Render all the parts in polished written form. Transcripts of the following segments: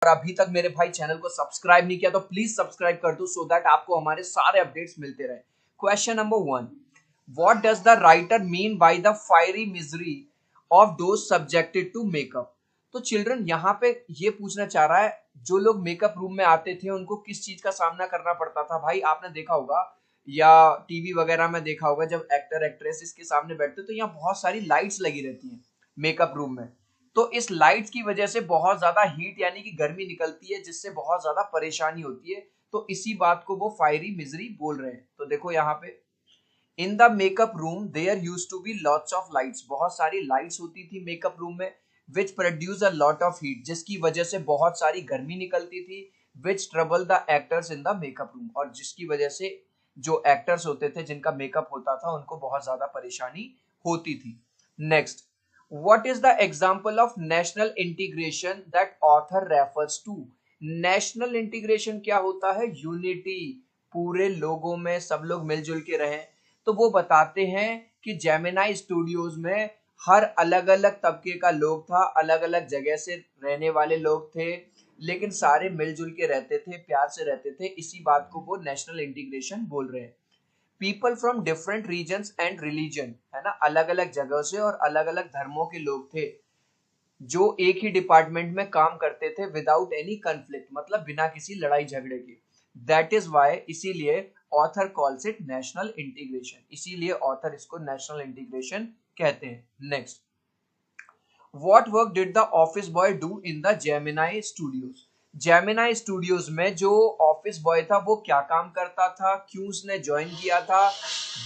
और अभी तक मेरे भाई चैनल को सब्सक्राइब नहीं किया तो प्लीज सब्सक्राइब कर दो, सो दैट आपको हमारे सारे अपडेट्स मिलते रहे। Question number 1, what does the writer mean by the fiery misery of those subjected to makeup. तो चिल्ड्रन यहाँ पे ये पूछना चाह रहा है जो लोग मेकअप रूम में आते थे उनको किस चीज का सामना करना पड़ता था। भाई आपने देखा होगा या टीवी वगैरह में देखा होगा, जब एक्टर एक्ट्रेस इसके सामने बैठते तो यहाँ बहुत सारी लाइट्स लगी रहती हैं मेकअप रूम में। तो इस लाइट्स की वजह से बहुत ज्यादा हीट यानी कि गर्मी निकलती है, जिससे बहुत ज्यादा परेशानी होती है। तो इसी बात को वो फायरी मिजरी बोल रहे हैं। तो देखो यहाँ पे, in the makeup room there used to be lots of lights, बहुत सारी लाइट्स होती थी मेकअप रूम में, which produce a lot of heat, जिसकी वजह से बहुत सारी गर्मी निकलती थी, which trouble the actors in the makeup room, और जिसकी वजह से जो एक्टर्स होते थे जिनका मेकअप होता था उनको बहुत ज्यादा परेशानी होती थी। Next, what is the example of national integration that author refers to। National integration क्या होता है? यूनिटी, पूरे लोगों में सब लोग मिलजुल के रहें। तो वो बताते हैं कि जेमिनाई स्टूडियोज में हर अलग अलग तबके का लोग था, अलग अलग जगह से रहने वाले लोग थे, लेकिन सारे मिलजुल के रहते थे, प्यार से रहते थे। इसी बात को वो नेशनल इंटीग्रेशन बोल रहे हैं। People from different regions and religion, है ना, अलग अलग जगह से और अलग अलग धर्मों के लोग थे जो एक ही डिपार्टमेंट में काम करते थे विदाउट एनी कंफ्लिक्ट, मतलब बिना किसी लड़ाई झगड़े के। दैट इज वाई, इसीलिए author calls it national integration, इसीलिए ऑथर इसको नेशनल इंटीग्रेशन कहते हैं। Next, what work did the office boy do in the Gemini studios. Gemini studios में जो ऑफिस बॉय था वो क्या काम करता था, क्यों उसने ज्वाइन किया था,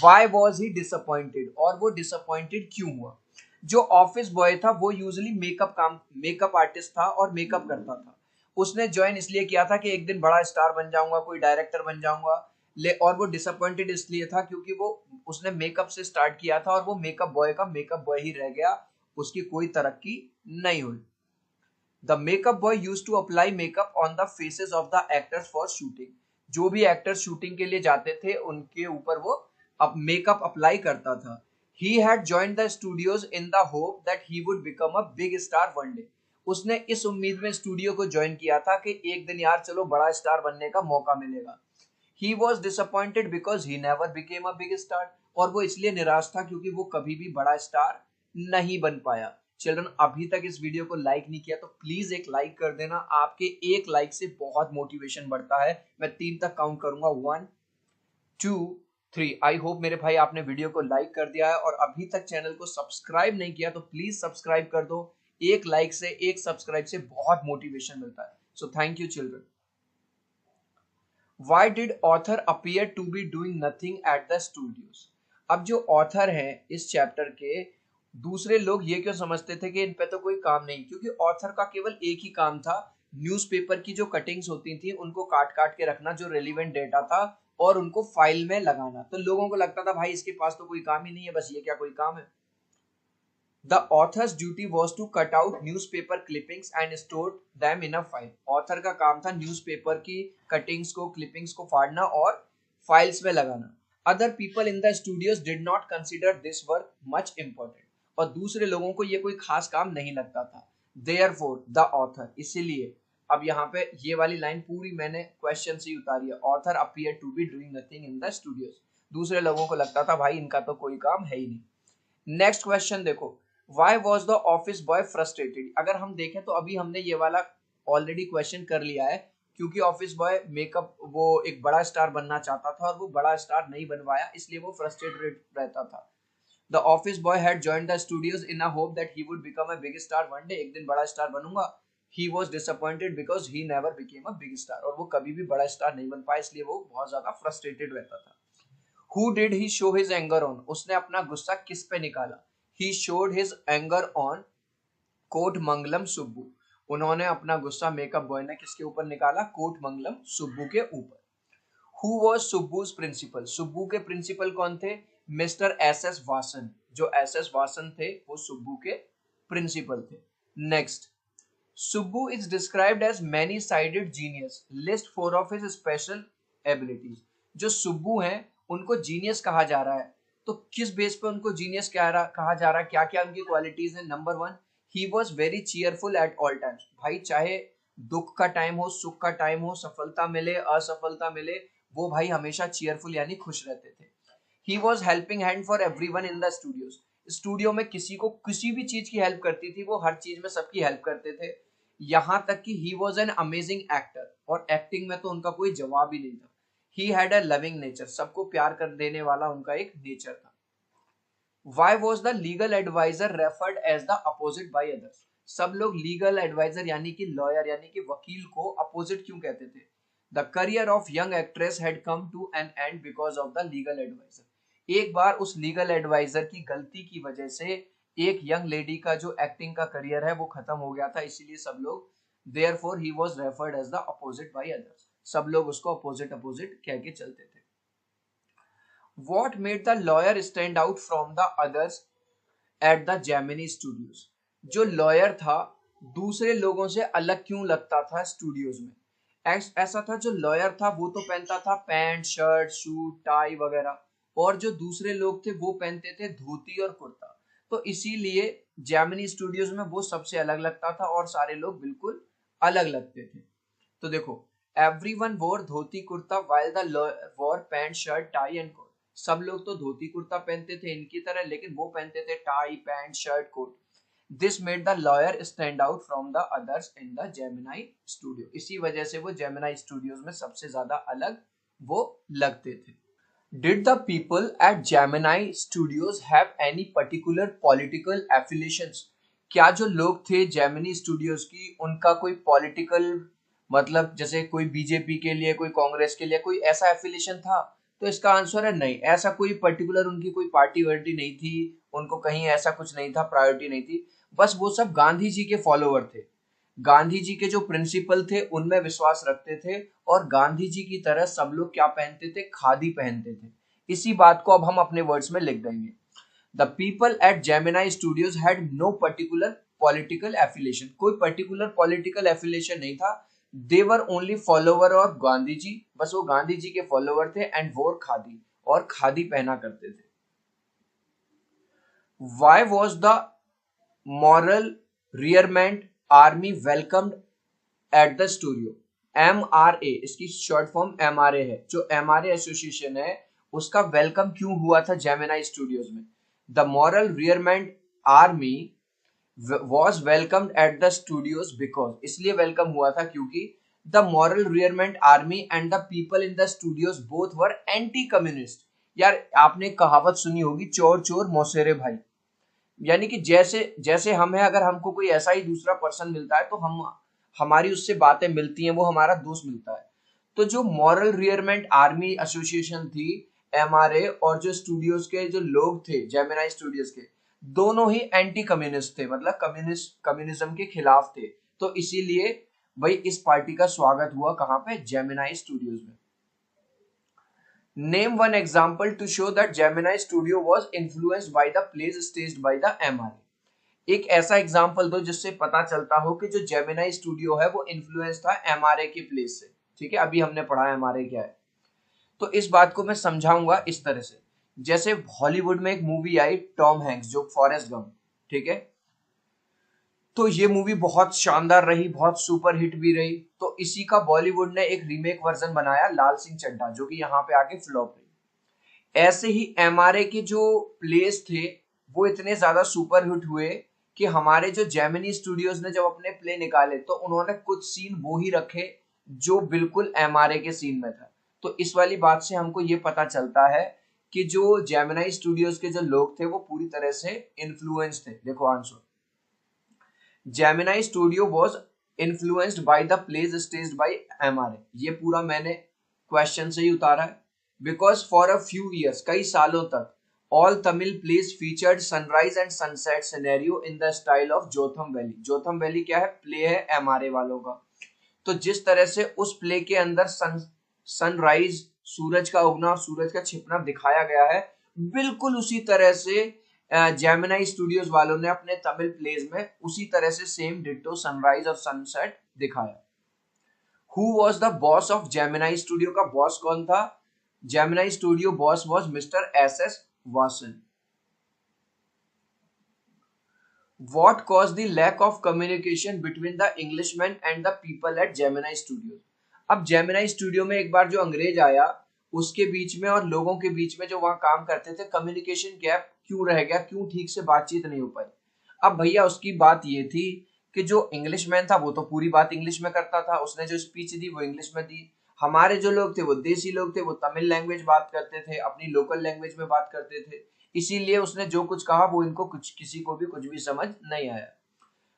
व्हाई वाज ही डिसअपॉइंटेड, और वो डिसअपॉइंटेड क्यों हुआ। जो ऑफिस बॉय था वो यूजुअली मेकअप आर्टिस्ट था और मेकअप करता था। उसने ज्वाइन इसलिए किया था कि एक दिन बड़ा स्टार बन जाऊंगा, कोई डायरेक्टर बन जाऊंगा, और वो डिसअपॉइंटेड इसलिए था क्योंकि वो उसने मेकअप से स्टार्ट किया था और वो मेकअप बॉय का मेकअप बॉय ही रह गया, उसकी कोई तरक्की नहीं हुई। The makeup boy used to apply makeup on the faces of the actors for shooting. जो भी एक्टर्स शूटिंग के लिए जाते थे उनके ऊपर वो अब मेकअप अप्लाई करता था। He had joined the studios in the hope that he would become a big star one day. उसने इस उम्मीद में स्टूडियो को ज्वाइन किया था कि एक दिन यार चलो बड़ा स्टार बनने का मौका मिलेगा। He was disappointed because he never became a big star, और वो इसलिए निराश था क्योंकि वो कभी भी बड़ा स्टार नहीं बन पाया। चिल्ड्रन, अभी तक इस वीडियो को लाइक नहीं किया तो प्लीज एक लाइक कर देना, आपके एक लाइक से बहुत मोटिवेशन बढ़ता है। मैं 3 तक काउंट करूंगा, 1 2 3। आई होप मेरे भाई आपने वीडियो को लाइक कर दिया है, और अभी तक चैनल को सब्सक्राइब नहीं किया तो प्लीज सब्सक्राइब कर दो। एक लाइक से, एक सब्सक्राइब से बहुत मोटिवेशन मिलता है। So thank you children. Why did author appear to be doing nothing at the studios। अब जो ऑथर हैं इस चैप्टर के, दूसरे लोग ये क्यों समझते थे कि इन पे तो कोई काम नहीं, क्योंकि ऑथर का केवल एक ही काम था, न्यूज़पेपर की जो कटिंग्स होती थी उनको काट काट के रखना, जो रेलिवेंट डेटा था, और उनको फाइल में लगाना। तो लोगों को लगता था भाई इसके पास तो कोई काम ही नहीं है, बस ये क्या कोई काम है। The author's duty was to cut out newspaper clippings and store them in a file। Author का काम था न्यूज़पेपर की कटिंग्स को, क्लिपिंग्स को फाड़ना और फाइल्स में लगाना। Other people in the studios did not consider this work much important। और दूसरे लोगों को ये कोई खास काम नहीं लगता था। Therefore the author, इसीलिए अब यहाँ पे ये वाली लाइन पूरी मैंने क्वेश्चन से ही उतारी है। Author appeared to be doing nothing in the studios। दूसरे लोगों को लगता था भाई इनका तो कोई काम है ही नहीं। नेक्स्ट क्वेश्चन देखो, Why was the office boy frustrated। अगर हम देखें तो अभी हमने ये वाला ऑलरेडी क्वेश्चन कर लिया है, क्योंकि ऑफिस बॉय मेकअप वो एक बड़ा स्टार बनना चाहता था और वो बड़ा स्टार नहीं बन पाया, इसलिए वो फ्रस्ट्रेटेड रहता था। The office boy had joined the studios in a hope that he would become a big star one day. एक दिन बड़ा स्टार बनूंगा। He was disappointed because he never became a big star, और वो कभी भी बड़ा स्टार नहीं बन पाया, इसलिए वो बहुत ज्यादा फ्रस्ट्रेटेड रहता था। Who did he show his anger on। उसने अपना गुस्सा किस पे निकाला। He showed his anger on Kothamangalam Subbu. उन्होंने अपना गुस्सा मेकअप बॉय ने किसके ऊपर निकाला? कोट मंगलम सुब्बू के ऊपर। Who was Subbu's principal. Subbu के प्रिंसिपल कौन थे? Mister S S Vasan. जो एस एस वासन थे वो सुब्बू के प्रिंसिपल थे। Next, Subbu is described as many sided genius, list 4 of his special abilities. जो सुब्बू हैं उनको जीनियस कहा जा रहा है, तो किस बेस पे उनको जीनियस कहा जा रहा है, क्या क्या उनकी क्वालिटीज हैं। Number 1, he was very cheerful at all times. भाई चाहे दुख का टाइम हो, सुख का टाइम हो, सफलता मिले, असफलता मिले, वो भाई हमेशा चीयरफुल यानी खुश रहते थे। He was helping hand for everyone in the studios. Studio में किसी को किसी भी चीज की हेल्प करती थी, वो हर चीज में सबकी हेल्प करते थे। यहाँ तक कि he was an amazing actor, और एक्टिंग में तो उनका कोई जवाब ही नहीं था। He had a loving nature, सबको प्यार कर देने वाला उनका एक नेचर था। Why was the legal advisor referred as the opposite by others? सब लोग लीगल एडवाइजर यानी कि लॉयर यानी कि वकील को अपोजिट क्यों कहते थे? The career of young actress had come to an end because of the legal adviser. एक बार उस लीगल एडवाइजर की गलती की वजह से एक यंग लेडी का जो एक्टिंग का करियर है वो खत्म हो गया था, इसीलिए सब लोग therefore he was referred as the opposite by others, सब लोग उसको अपोजिट अपोजिट कह के चलते थे। What made the lawyer stand out from the others at the Gemini Studios? जो लॉयर था दूसरे लोगों से अलग क्यों लगता था स्टूडियोज में? ऐसा था, जो लॉयर था वो तो पहनता था पैंट शर्ट सूट टाई वगैरह, और जो दूसरे लोग थे वो पहनते थे धोती और कुर्ता। तो इसीलिए जेमिनी स्टूडियोज में वो सबसे अलग लगता था और सारे लोग बिल्कुल अलग लगते थे। तो देखो, everyone wore dhoti kurta while the lawyer wore pant shirt tie and coat. सब लोग तो धोती कुर्ता पहनते थे इनकी तरह, लेकिन वो पहनते थे tie pant shirt coat. This made the lawyer stand out from the others in the Gemini studio. इसी वजह से वो जेमिनाई स्टूडियोज में सबसे ज्यादा अलग वो लगते थे। Did the people at Gemini studios have any particular political affiliations? क्या जो लोग थे जेमिनी स्टूडियोज की उनका कोई पॉलिटिकल, मतलब जैसे कोई बीजेपी के लिए, कोई कांग्रेस के लिए, कोई ऐसा एफिलिएशन था? तो इसका आंसर है नहीं, ऐसा कोई पर्टिकुलर उनकी कोई पार्टी वर्टी नहीं थी, उनको कहीं ऐसा कुछ नहीं था, प्रायोरिटी नहीं थी। बस वो सब गांधी जी के फॉलोवर थे, गांधी जी के जो प्रिंसिपल थे उनमें विश्वास रखते थे, और गांधी जी की तरह सब लोग क्या पहनते थे? खादी पहनते थे। इसी बात को अब हम अपने वर्ड्स में लिख देंगे। The people at Gemini studios had no particular political affiliation. कोई पर्टिकुलर पॉलिटिकल एफिलिएशन नहीं था। They were only follower of Gandhi ji, बस वो गांधी जी के फॉलोवर थे, एंड वोर खादी, और खादी पहना करते थे। Why was the moral rearment army welcomed at the studio? MRA इसकी शॉर्ट फॉर्म MRA है। जो MRA एसोसिएशन है उसका वेलकम क्यों हुआ था जेमिनाई स्टूडियोज में? The moral rearmament army was welcomed at the studios because, इसलिए वेलकम हुआ था क्योंकि the moral rearment army and the people in the studios both were anti communist। यार आपने कहावत सुनी होगी, चोर चोर मौसेरे भाई, यानी कि जैसे जैसे हम है, अगर हमको कोई ऐसा ही दूसरा पर्सन मिलता है तो हम हमारी उससे बातें मिलती हैं, वो हमारा दोस्त मिलता है। तो जो मॉरल रियरमेंट आर्मी एसोसिएशन थी MRA, और जो स्टूडियोज के जो लोग थे जेमिनाई स्टूडियोज के, दोनों ही एंटी कम्युनिस्ट थे, मतलब कम्युनिज्म के खिलाफ थे। तो इसीलिए भाई इस पार्टी का स्वागत हुआ कहाँ पे? जेमिनाई स्टूडियोज में। Name one example to show that Gemini Studio was influenced by the plays staged by the MRA। एक ऐसा एग्जाम्पल दो जिससे पता चलता हो कि जो जेमिनाई स्टूडियो है वो इन्फ्लुएंस था MRA के प्लेस से। ठीक है, अभी हमने पढ़ा MRA क्या है, तो इस बात को मैं समझाऊंगा इस तरह से। जैसे हॉलीवुड में एक मूवी आई टॉम हैंक्स, जो फॉरेस्ट गम, ठीक है, तो ये मूवी बहुत शानदार रही, बहुत सुपर हिट भी रही। तो इसी का बॉलीवुड ने एक रीमेक वर्जन बनाया लाल सिंह चड्ढा, जो कि यहाँ पे आके फ्लॉप रही। ऐसे ही MRA के जो प्लेस थे वो इतने ज्यादा सुपर हिट हुए कि हमारे जो जेमिनी स्टूडियोज ने जब अपने प्ले निकाले तो उन्होंने कुछ सीन वो ही रखे जो बिल्कुल MRA के सीन में था। तो इस वाली बात से हमको ये पता चलता है कि जो जेमिनी स्टूडियोज के जो लोग थे वो पूरी तरह से इन्फ्लुएंस थे। देखो answer, Gemini studio was influenced by the plays staged by MRA। ये पूरा मैंने क्वेश्चन से ही उतारा है। Because for a few years, कई सालों तक, all Tamil plays featured sunrise and sunset scenario in the style of Jotham Valley. Jotham Valley क्या है? प्ले है MRA वालों का। तो जिस तरह से उस प्ले के अंदर सनराइज, सूरज का उगना और सूरज का छिपना दिखाया गया है, बिल्कुल उसी तरह से जेमिनी स्टूडियोज वालों ने अपने तमिल प्लेज में उसी तरह से सेम डिट्टो सनराइज और सनसेट दिखाया। Who was the boss of Gemini studio? का बॉस कौन था? Gemini studio boss was mister SS Vasan. What caused the lack of communication between the Englishman and the people at Gemini Studio? अब Gemini Studio में एक बार जो अंग्रेज आया उसके बीच में और लोगों के बीच में जो वहां काम करते थे, कम्युनिकेशन गैप क्यों रह गया, क्यों ठीक से बातचीत नहीं हो पाई? अब भैया उसकी बात ये थी कि जो इंग्लिशमैन था वो तो पूरी बात इंग्लिश में करता था, उसने जो स्पीच दी वो इंग्लिश में दी। हमारे जो लोग थे वो देसी लोग थे, वो तमिल लैंग्वेज बात करते थे, अपनी लोकल लैंग्वेज में बात करते थे, इसीलिए उसने जो कुछ कहा वो इनको कुछ किसी को भी कुछ भी समझ नहीं आया।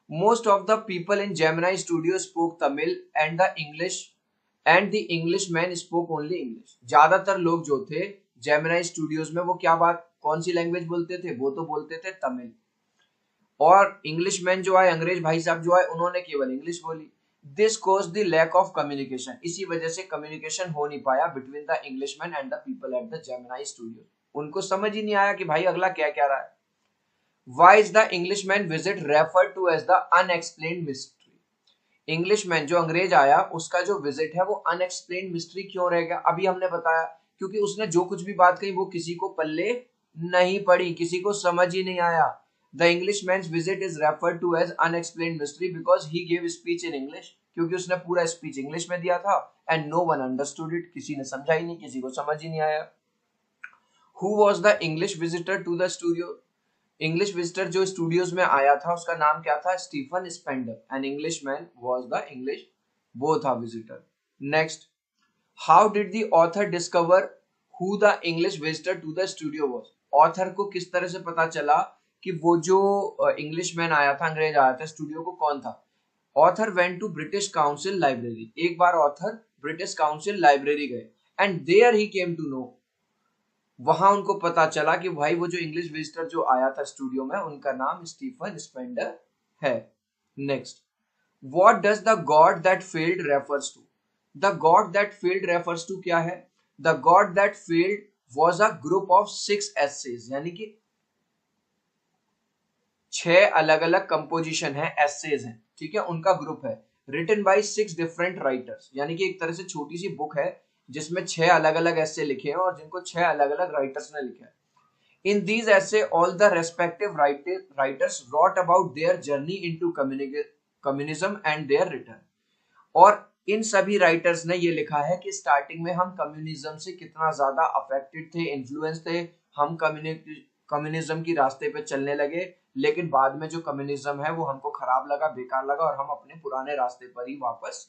Most of the people in Gemini studio spoke Tamil and the English man spoke only English. ज्यादातर लोग जो थे जेमिनाई स्टूडियोज में वो क्या बात कौन सी लैंग्वेज बोलते थे? वो तो बोलते थे तमिल। और इंग्लिश मैन जो आए, अंग्रेज भाई साहब जो आए, उन्होंने केवल इंग्लिश बोली। This cause the lack of communication, इसी वजह से कम्युनिकेशन हो नहीं पाया between the Englishman and the people at the Gemini studio. उनको समझ ही नहीं आया कि भाई अगला क्या क्या रहा है। Why is the Englishman visit referred to as the unexplained mystery? Englishman जो अंग्रेज आया उसका जो विजिट है वो अनएक्सप्लेन्ड मिस्ट्री क्यों रह गया? अभी हमने बताया क्योंकि उसने जो कुछ भी बात कही वो किसी को पल्ले नहीं पड़ी, किसी को समझ ही नहीं आया। The Englishman's visit is referred to as unexplained mystery because he gave speech in English, क्योंकि उसने पूरा स्पीच इंग्लिश में दिया था and no one understood it, किसी ने समझा ही नहीं, किसी को समझ ही नहीं आया। Who was the English visitor to the studio? English visitor जो स्टूडियोज में आया था उसका नाम क्या था? Stephen Spender. An Englishman was the English वो था visitor. Next, how did the author discover who the English visitor to the studio was? Author को किस तरह से पता चला कि वो जो इंग्लिशमैन आया था, अंग्रेज आया था स्टूडियो को, कौन था? Author went to British Council library. एक बार ऑथर ब्रिटिश काउंसिल लाइब्रेरी गए and there he came to know, वहां उनको पता चला कि भाई वो जो इंग्लिश विजिटर जो आया था स्टूडियो में उनका नाम स्टीफन स्पेंडर है। Next, what does the god that failed refers to? The god that failed refers to क्या है? The god that failed was a group of 6 essays, यानी कि 6 अलग अलग कंपोजिशन है, एसेज हैं, ठीक है, उनका ग्रुप है, रिटन बाय 6 डिफरेंट राइटर्स, यानी कि एक तरह से छोटी सी बुक है जिसमें 6 अलग अलग ऐसे लिखे हैं और जिनको 6 अलग अलग राइटर्स ने लिखा है। In these essay, all the respective writers wrote about their journey into communism and their return. और इन सभी राइटर्स ने ये लिखा है कि स्टार्टिंग में हम कम्युनिज्म से कितना ज्यादा अफेक्टेड थे, इन्फ्लुएंस थे, हम कम्युनिज्म की रास्ते पे चलने लगे, लेकिन बाद में जो कम्युनिज्म है वो हमको खराब लगा, बेकार लगा और हम अपने पुराने रास्ते पर ही वापस